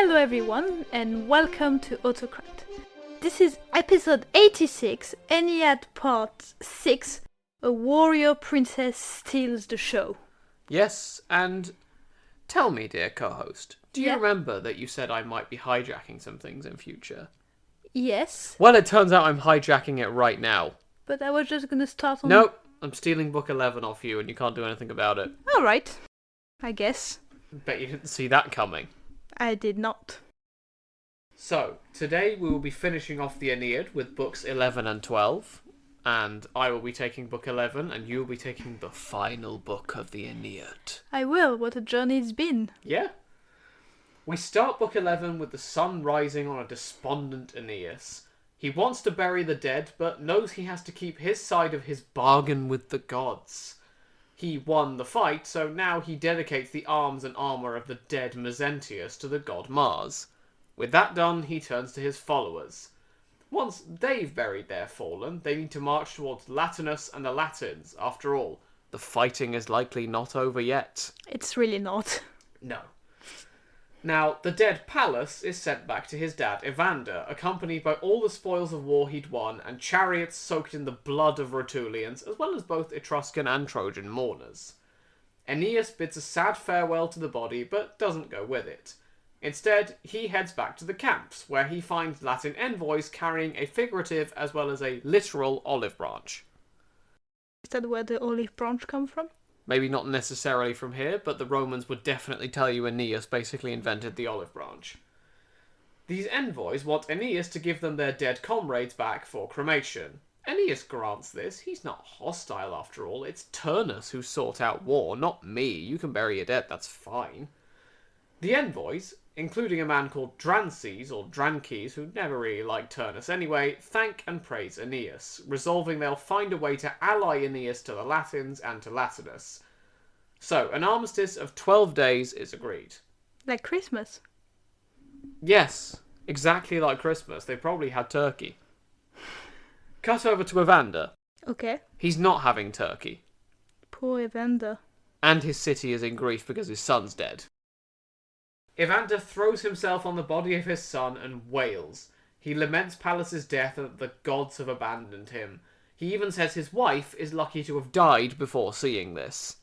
Hello everyone, and welcome to Autocrat. This is episode 86, Aeneid part 6, A Warrior Princess Steals the Show. Yes, and tell me, dear co-host, do you Yeah. remember that you said I might be hijacking some things in future? Yes, Well, it turns out I'm hijacking it right now. but I was just gonna start on... Nope, I'm stealing book 11 off you and you can't do anything about it. Alright, I guess. Bet you didn't see that coming. I did not. So, today we will be finishing off the Aeneid with books 11 and 12. And I will be taking book 11 and you will be taking the final book of the Aeneid. I will, what a journey it's been. Yeah. We start book 11 with the sun rising on a despondent Aeneas. He wants to bury the dead, but knows he has to keep his side of his bargain with the gods. He won the fight, so now he dedicates the arms and armour of the dead Mezentius to the god Mars. With that done, he turns to his followers. Once they've buried their fallen, they need to march towards Latinus and the Latins. After all, the fighting is likely not over yet. It's really not. No. Now, the dead Pallas is sent back to his dad Evander, accompanied by all the spoils of war he'd won, and chariots soaked in the blood of Rutulians, as well as both Etruscan and Trojan mourners. Aeneas bids a sad farewell to the body, but doesn't go with it. Instead, he heads back to the camps, where he finds Latin envoys carrying a figurative as well as a literal olive branch. Is that where the olive branch come from? Maybe not necessarily from here, but the Romans would definitely tell you Aeneas basically invented the olive branch. These envoys want Aeneas to give them their dead comrades back for cremation. Aeneas grants this. He's not hostile after all. It's Turnus who sought out war, not me. You can bury your dead, that's fine. The envoys, including a man called Drances, or Drances, who never really liked Turnus anyway, thank and praise Aeneas, resolving they'll find a way to ally Aeneas to the Latins and to Latinus. So, an armistice of 12 days is agreed. Like Christmas. Yes, exactly like Christmas. They probably had turkey. Cut over to Evander. Okay. He's not having turkey. Poor Evander. And his city is in grief because his son's dead. Evander throws himself on the body of his son and wails. He laments Pallas' death and that the gods have abandoned him. He even says his wife is lucky to have died before seeing this.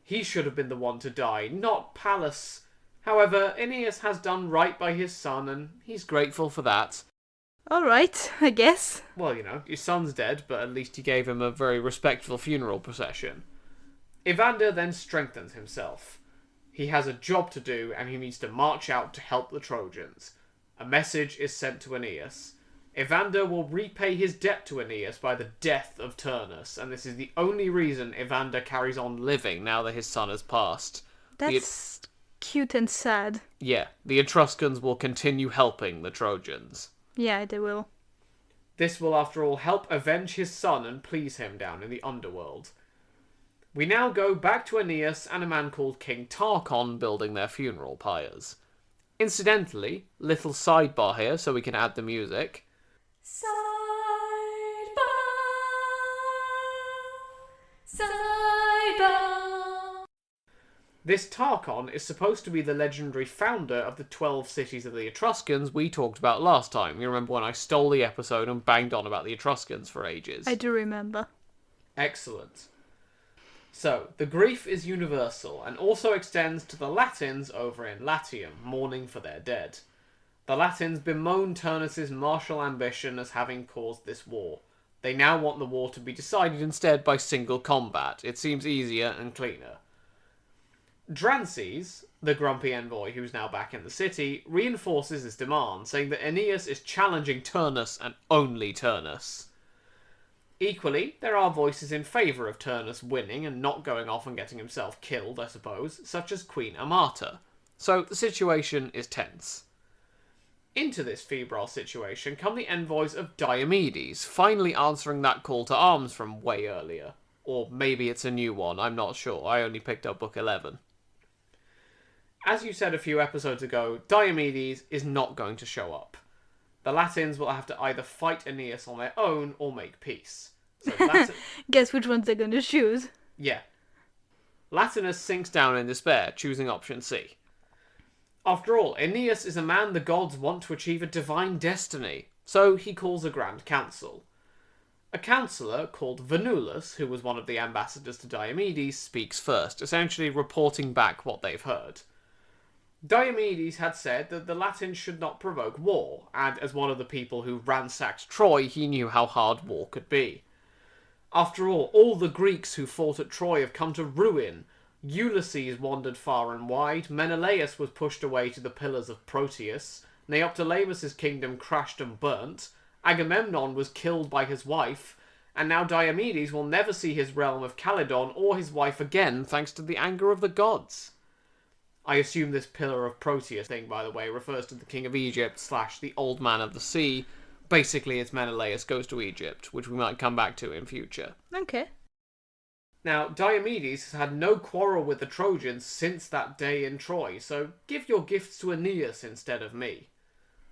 He should have been the one to die, not Pallas. However, Aeneas has done right by his son and he's grateful for that. Alright, I guess. Well, you know, your son's dead, but at least he gave him a very respectful funeral procession. Evander then strengthens himself. He has a job to do, and he needs to march out to help the Trojans. A message is sent to Aeneas. Evander will repay his debt to Aeneas by the death of Turnus, and this is the only reason Evander carries on living now that his son has passed. That's cute and sad. Yeah, the Etruscans will continue helping the Trojans. Yeah, they will. This will, after all, help avenge his son and please him down in the underworld. We now go back to Aeneas and a man called King Tarchon building their funeral pyres. Incidentally, little sidebar here so we can add the music. Sidebar, sidebar. This Tarchon is supposed to be the legendary founder of the 12 cities of the Etruscans we talked about last time. You remember when I stole the episode and banged on about the Etruscans for ages? I do remember. Excellent. So, the grief is universal, and also extends to the Latins over in Latium, mourning for their dead. The Latins bemoan Turnus' martial ambition as having caused this war. They now want the war to be decided instead by single combat. It seems easier and cleaner. Drances, the grumpy envoy who's now back in the city, reinforces his demand, saying that Aeneas is challenging Turnus and only Turnus. Equally, there are voices in favour of Turnus winning and not going off and getting himself killed, I suppose, such as Queen Amata. So the situation is tense. Into this febrile situation come the envoys of Diomedes, finally answering that call to arms from way earlier. Or maybe it's a new one, I'm not sure, I only picked up book 11. As you said a few episodes ago, Diomedes is not going to show up. The Latins will have to either fight Aeneas on their own or make peace. So Guess which ones they're going to choose. Yeah. Latinus sinks down in despair, choosing option C. After all, Aeneas is a man the gods want to achieve a divine destiny, so he calls a grand council. A councillor called Venulus, who was one of the ambassadors to Diomedes, speaks first, essentially reporting back what they've heard. Diomedes had said that the Latins should not provoke war, and as one of the people who ransacked Troy, he knew how hard war could be. After all the Greeks who fought at Troy have come to ruin. Ulysses wandered far and wide, Menelaus was pushed away to the pillars of Proteus, Neoptolemus' kingdom crashed and burnt, Agamemnon was killed by his wife, and now Diomedes will never see his realm of Calydon or his wife again thanks to the anger of the gods. I assume this pillar of Proteus thing, by the way, refers to the king of Egypt / the old man of the sea. Basically, it's Menelaus goes to Egypt, which we might come back to in future. Okay. Now, Diomedes has had no quarrel with the Trojans since that day in Troy, so give your gifts to Aeneas instead of me.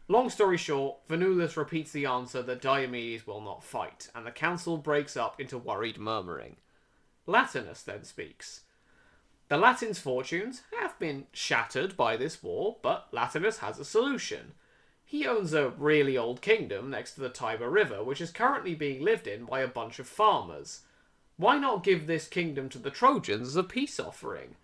Long story short, Venulus repeats the answer that Diomedes will not fight, and the council breaks up into worried murmuring. Latinus then speaks. The Latins' fortunes have been shattered by this war, but Latinus has a solution. He owns a really old kingdom next to the Tiber River, which is currently being lived in by a bunch of farmers. Why not give this kingdom to the Trojans as a peace offering?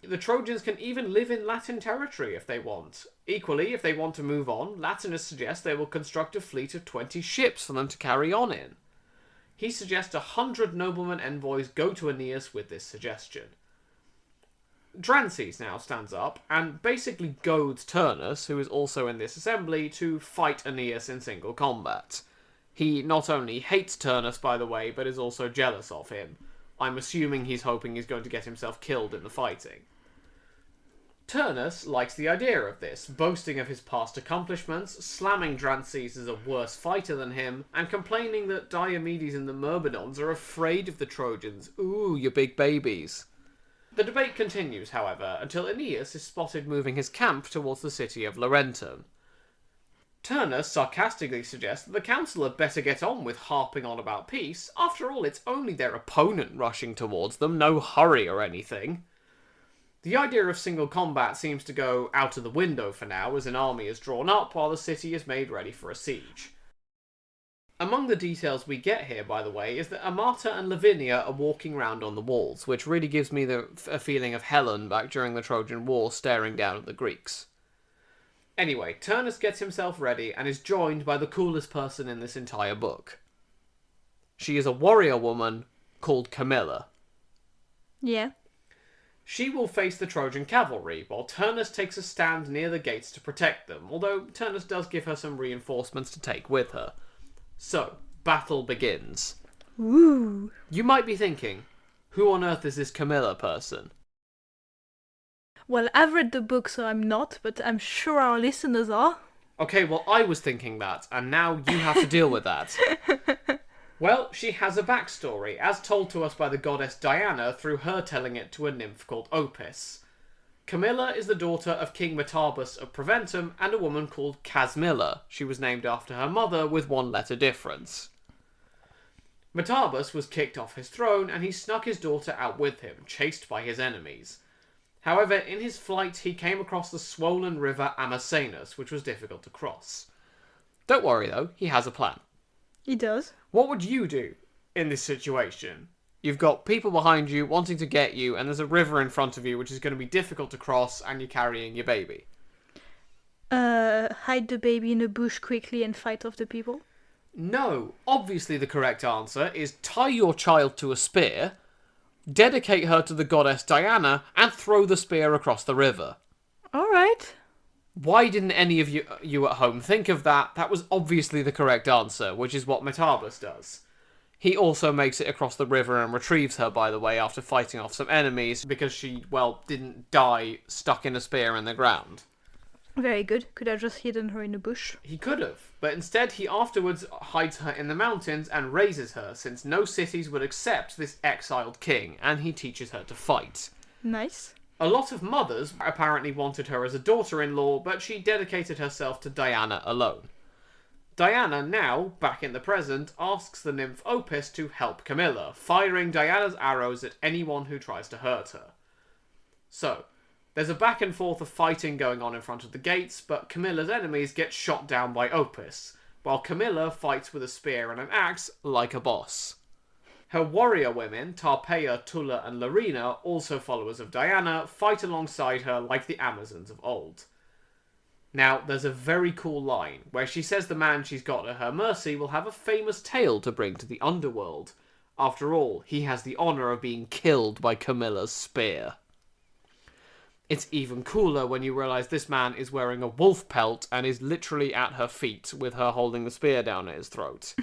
The Trojans can even live in Latin territory if they want. Equally, if they want to move on, Latinus suggests they will construct a fleet of 20 ships for them to carry on in. He suggests 100 nobleman envoys go to Aeneas with this suggestion. Drances now stands up and basically goads Turnus, who is also in this assembly, to fight Aeneas in single combat. He not only hates Turnus, by the way, but is also jealous of him. I'm assuming he's hoping he's going to get himself killed in the fighting. Turnus likes the idea of this, boasting of his past accomplishments, slamming Drances as a worse fighter than him, and complaining that Diomedes and the Myrmidons are afraid of the Trojans. Ooh, you big babies. The debate continues, however, until Aeneas is spotted moving his camp towards the city of Laurentum. Turnus sarcastically suggests that the council had better get on with harping on about peace. After all, it's only their opponent rushing towards them, no hurry or anything. The idea of single combat seems to go out of the window for now, as an army is drawn up while the city is made ready for a siege. Among the details we get here, by the way, is that Amata and Lavinia are walking round on the walls, which really gives me a feeling of Helen back during the Trojan War staring down at the Greeks. Anyway, Turnus gets himself ready and is joined by the coolest person in this entire book. She is a warrior woman called Camilla. Yeah. She will face the Trojan cavalry, while Turnus takes a stand near the gates to protect them, although Turnus does give her some reinforcements to take with her. So, battle begins. Ooh. You might be thinking, who on earth is this Camilla person? Well, I've read the book, so I'm not, but I'm sure our listeners are. Okay, well, I was thinking that, and now you have to deal with that. Well, she has a backstory, as told to us by the goddess Diana through her telling it to a nymph called Opis. Camilla is the daughter of King Metabus of Preventum and a woman called Casmilla. She was named after her mother with one letter difference. Metabus was kicked off his throne and he snuck his daughter out with him, chased by his enemies. However, in his flight he came across the swollen river Amasenus, which was difficult to cross. Don't worry though, he has a plan. He does. What would you do in this situation? You've got people behind you wanting to get you, and there's a river in front of you which is going to be difficult to cross, and you're carrying your baby. Hide the baby in a bush quickly and fight off the people? No. Obviously the correct answer is tie your child to a spear, dedicate her to the goddess Diana, and throw the spear across the river. Alright. Why didn't any of you at home think of that? That was obviously the correct answer, which is what Metabus does. He also makes it across the river and retrieves her, by the way, after fighting off some enemies, because she, well, didn't die stuck in a spear in the ground. Very good. Could have just hidden her in a bush. He could have, but instead he afterwards hides her in the mountains and raises her, since no cities would accept this exiled king, and he teaches her to fight. Nice. A lot of mothers apparently wanted her as a daughter-in-law, but she dedicated herself to Diana alone. Diana, now, back in the present, asks the nymph Opis to help Camilla, firing Diana's arrows at anyone who tries to hurt her. So, There's a back and forth of fighting going on in front of the gates, but Camilla's enemies get shot down by Opis, while Camilla fights with a spear and an axe like a boss. Her warrior women, Tarpeia, Tulla and Larina, also followers of Diana, fight alongside her like the Amazons of old. Now, there's a very cool line where she says the man she's got at her mercy will have a famous tale to bring to the underworld. After all, he has the honour of being killed by Camilla's spear. It's even cooler when you realise this man is wearing a wolf pelt and is literally at her feet with her holding the spear down at his throat.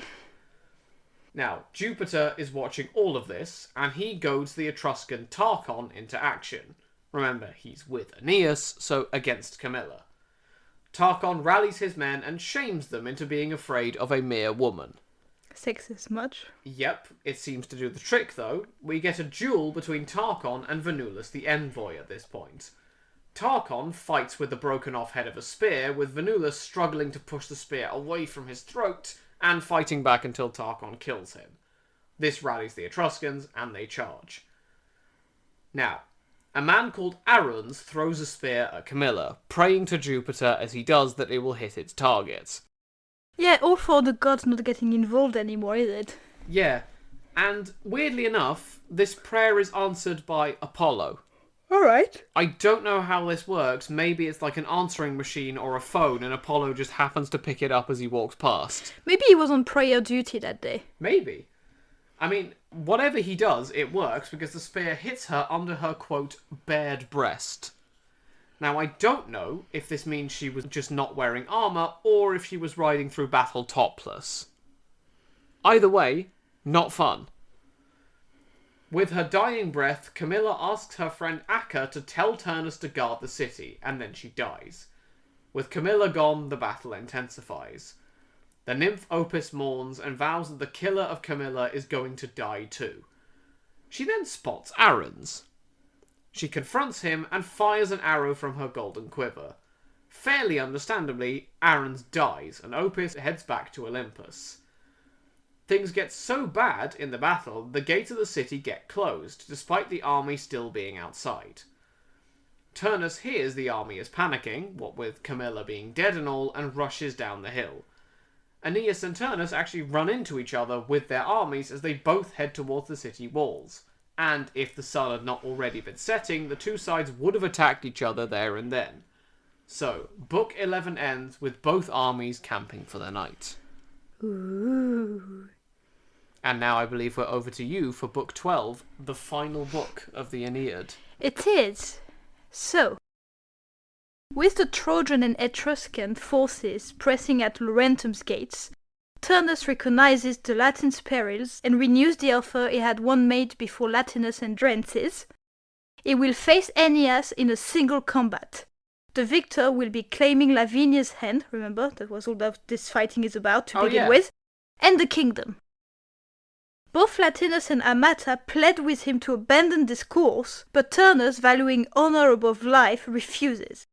Now, Jupiter is watching all of this, and he goads the Etruscan Tarchon into action. Remember, he's with Aeneas, so against Camilla. Tarchon rallies his men and shames them into being afraid of a mere woman. Sexist much? Yep, it seems to do the trick though. We get a duel between Tarchon and Venulus the envoy at this point. Tarchon fights with the broken off head of a spear, with Venulus struggling to push the spear away from his throat and fighting back until Tarchon kills him. This rallies the Etruscans and they charge. Now, a man called Aruns throws a spear at Camilla, praying to Jupiter as he does that it will hit its target. Yeah, all for the gods not getting involved anymore, is it? Yeah, and weirdly enough, this prayer is answered by Apollo. Alright. I don't know how this works. Maybe it's like an answering machine or a phone and Apollo just happens to pick it up as he walks past. Maybe he was on prayer duty that day. Maybe. I mean, whatever he does, it works because the spear hits her under her, quote, bared breast. Now, I don't know if this means she was just not wearing armour or if she was riding through battle topless. Either way, not fun. With her dying breath, Camilla asks her friend Acca to tell Turnus to guard the city, and then she dies. With Camilla gone, the battle intensifies. The nymph Opis mourns and vows that the killer of Camilla is going to die too. She then spots Aruns. She confronts him and fires an arrow from her golden quiver. Fairly understandably, Aruns dies and Opis heads back to Olympus. Things get so bad in the battle, the gates of the city get closed, despite the army still being outside. Turnus hears the army is panicking, what with Camilla being dead and all, and rushes down the hill. Aeneas and Turnus actually run into each other with their armies as they both head towards the city walls. And if the sun had not already been setting, the two sides would have attacked each other there and then. So, Book 11 ends with both armies camping for the night. Ooh. And now I believe we're over to you for Book 12, the final book of the Aeneid. It is. So, with the Trojan and Etruscan forces pressing at Laurentum's gates, Turnus recognizes the Latins' perils and renews the offer he had once made before Latinus and Drensis. He will face Aeneas in a single combat. The victor will be claiming Lavinia's hand, remember, that was all that this fighting is about to begin with, and the kingdom. Both Latinus and Amata pled with him to abandon this course, but Turnus, valuing honor above life, refuses.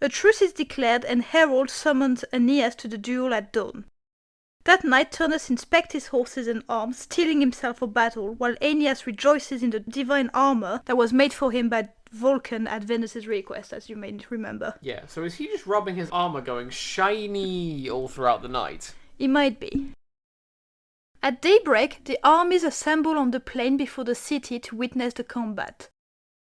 A truce is declared and Herald summons Aeneas to the duel at dawn. That night Turnus inspects his horses and arms, steeling himself for battle, while Aeneas rejoices in the divine armor that was made for him by Vulcan at Venus' request, as you may remember. Yeah, so is he just rubbing his armor going shiny all throughout the night? He might be. At daybreak, the armies assemble on the plain before the city to witness the combat.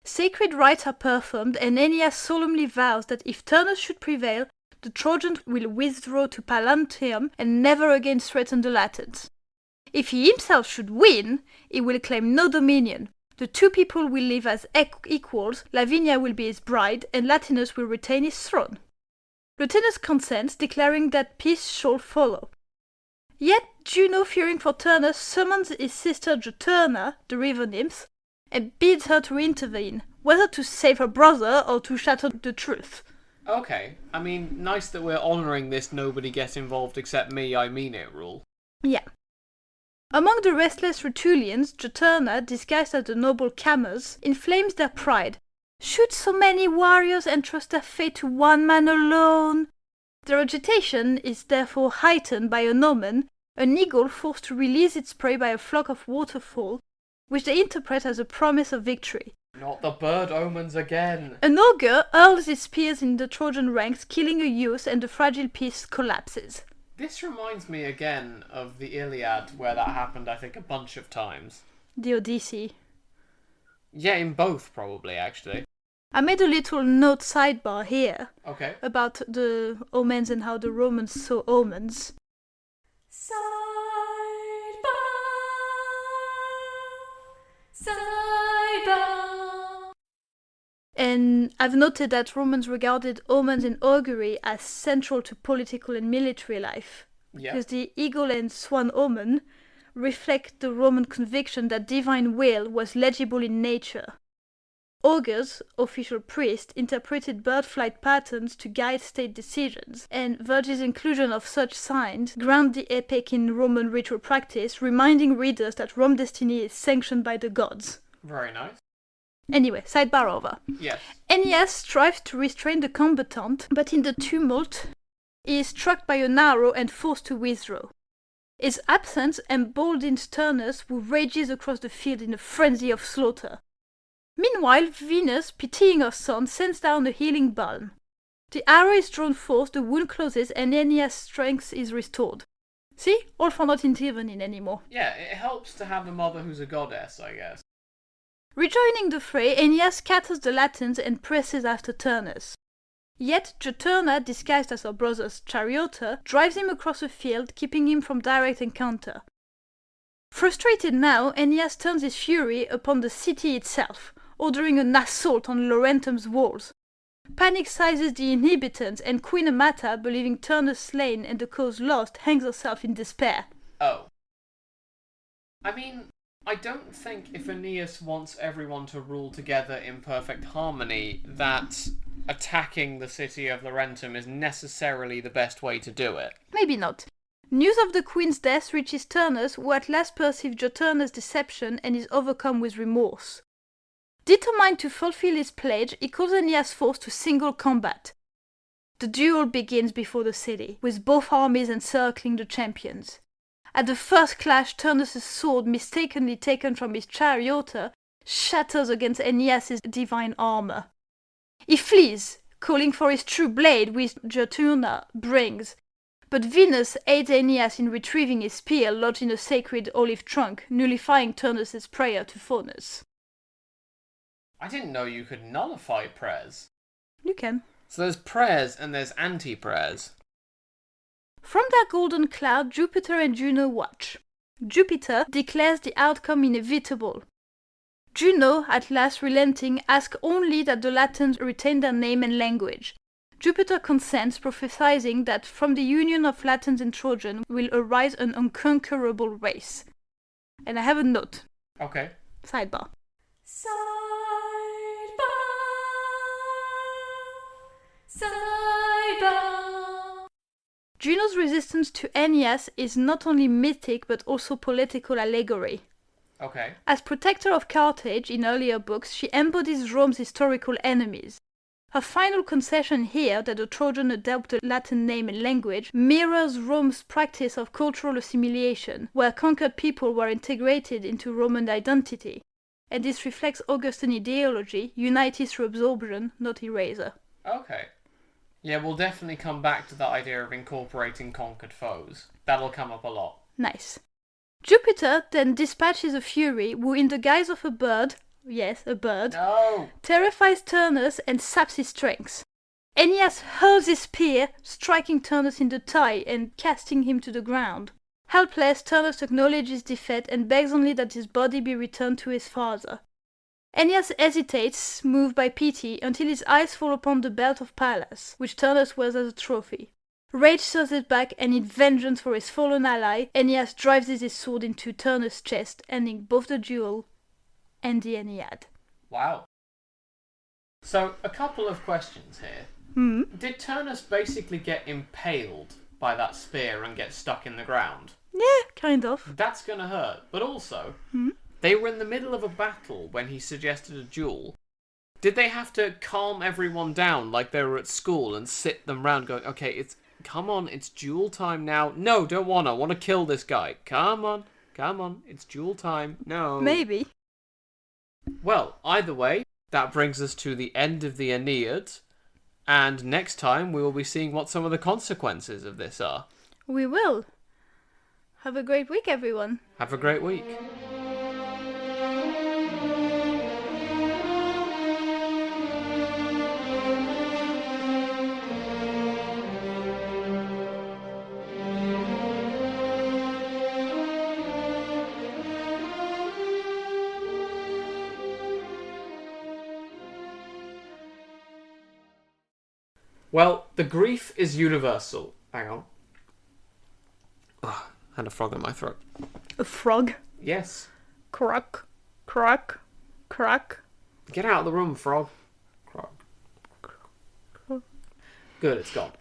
Sacred rites are performed, and Aeneas solemnly vows that if Turnus should prevail, the Trojans will withdraw to Pallanteum and never again threaten the Latins. If he himself should win, he will claim no dominion. The two people will live as equals, Lavinia will be his bride, and Latinus will retain his throne. Latinus consents, declaring that peace shall follow. Yet Juno, fearing for Turnus, summons his sister Juturna, the river nymph, and bids her to intervene, whether to save her brother or to shatter the truth. Okay, I mean, nice that we're honouring this nobody gets involved except me, I mean it rule. Yeah. Among the restless Rutulians, Juturna, disguised as the noble Camus, inflames their pride. Should so many warriors entrust their fate to one man alone? Their agitation is therefore heightened by an omen, an eagle forced to release its prey by a flock of waterfowl, which they interpret as a promise of victory. Not the bird omens again. An augur hurls his spears in the Trojan ranks, killing a youth, and the fragile piece collapses. This reminds me again of the Iliad, where that happened, I think, a bunch of times. The Odyssey. Yeah, in both, probably, actually. I made a little note sidebar here Okay. about the omens and how the Romans saw omens. Sidebar. Sidebar. And I've noted that Romans regarded omens and augury as central to political and military life. Yeah. Because the eagle and swan omen reflect the Roman conviction that divine will was legible in nature. Augurs, official priests, interpreted bird flight patterns to guide state decisions, and Virgil's inclusion of such signs ground the epic in Roman ritual practice, reminding readers that Rome's destiny is sanctioned by the gods. Very nice. Anyway, sidebar over. Yes. Aeneas strives to restrain the combatant, but in the tumult, he is struck by an arrow and forced to withdraw. His absence emboldens Turnus, who rages across the field in a frenzy of slaughter. Meanwhile, Venus, pitying her son, sends down a healing balm. The arrow is drawn forth, the wound closes, and Aeneas' strength is restored. See? All for not intervening anymore. Yeah, it helps to have a mother who's a goddess, I guess. Rejoining the fray, Aeneas scatters the Latins and presses after Turnus. Yet Juturna, disguised as her brother's charioteer, drives him across the field, keeping him from direct encounter. Frustrated now, Aeneas turns his fury upon the city itself, ordering an assault on Laurentum's walls. Panic seizes the inhabitants, and Queen Amata, believing Turnus slain and the cause lost, hangs herself in despair. Oh. I mean, I don't think if Aeneas wants everyone to rule together in perfect harmony, that attacking the city of Laurentum is necessarily the best way to do it. Maybe not. News of the queen's death reaches Turnus, who at last perceives Juturna's deception and is overcome with remorse. Determined to fulfill his pledge, he calls Aeneas' force to single combat. The duel begins before the city, with both armies encircling the champions. At the first clash, Turnus' sword, mistakenly taken from his charioteer, shatters against Aeneas' divine armor. He flees, calling for his true blade, which Juturna brings. But Venus aids Aeneas in retrieving his spear lodged in a sacred olive trunk, nullifying Turnus' prayer to Faunus. I didn't know you could nullify prayers. You can. So there's prayers and there's anti-prayers. From their golden cloud, Jupiter and Juno watch. Jupiter declares the outcome inevitable. Juno, at last relenting, asks only that the Latins retain their name and language. Jupiter consents, prophesying that from the union of Latins and Trojan will arise an unconquerable race. And I have a note. Okay. Sidebar. Sidebar. Juno's resistance to Aeneas is not only mythic but also political allegory. Okay. As protector of Carthage in earlier books, she embodies Rome's historical enemies. Her final concession here, that the Trojan adopt a Latin name and language, mirrors Rome's practice of cultural assimilation, where conquered people were integrated into Roman identity. And this reflects Augustan ideology, unity through absorption, not erasure. Okay. Yeah, we'll definitely come back to that idea of incorporating conquered foes. That'll come up a lot. Nice. Jupiter then dispatches a Fury who, in the guise of a bird, yes, a bird, No! terrifies Turnus and saps his strength. Aeneas hurls his spear, striking Turnus in the thigh and casting him to the ground. Helpless, Turnus acknowledges defeat and begs only that his body be returned to his father. Aeneas hesitates, moved by pity, until his eyes fall upon the belt of Pallas, which Turnus wears as a trophy. Rage surges back, and in vengeance for his fallen ally, Aeneas drives his sword into Turnus' chest, ending both the duel and the Aeneid. Wow. So, a couple of questions here. Did Turnus basically get impaled by that spear and get stuck in the ground? Yeah, kind of. That's gonna hurt. But also, they were in the middle of a battle when he suggested a duel. Did they have to calm everyone down like they were at school and sit them round going, okay, come on, it's duel time now. No, don't wanna. Want to kill this guy. Come on, it's duel time. No. Maybe. Well, either way, that brings us to the end of the Aeneid. And next time we will be seeing what some of the consequences of this are. We will. Have a great week, everyone. Have a great week. Well, the grief is universal. Hang on. Ugh, had a frog in my throat. A frog? Yes. Croak, croak, croak. Get out of the room, frog. Frog. Good, it's gone.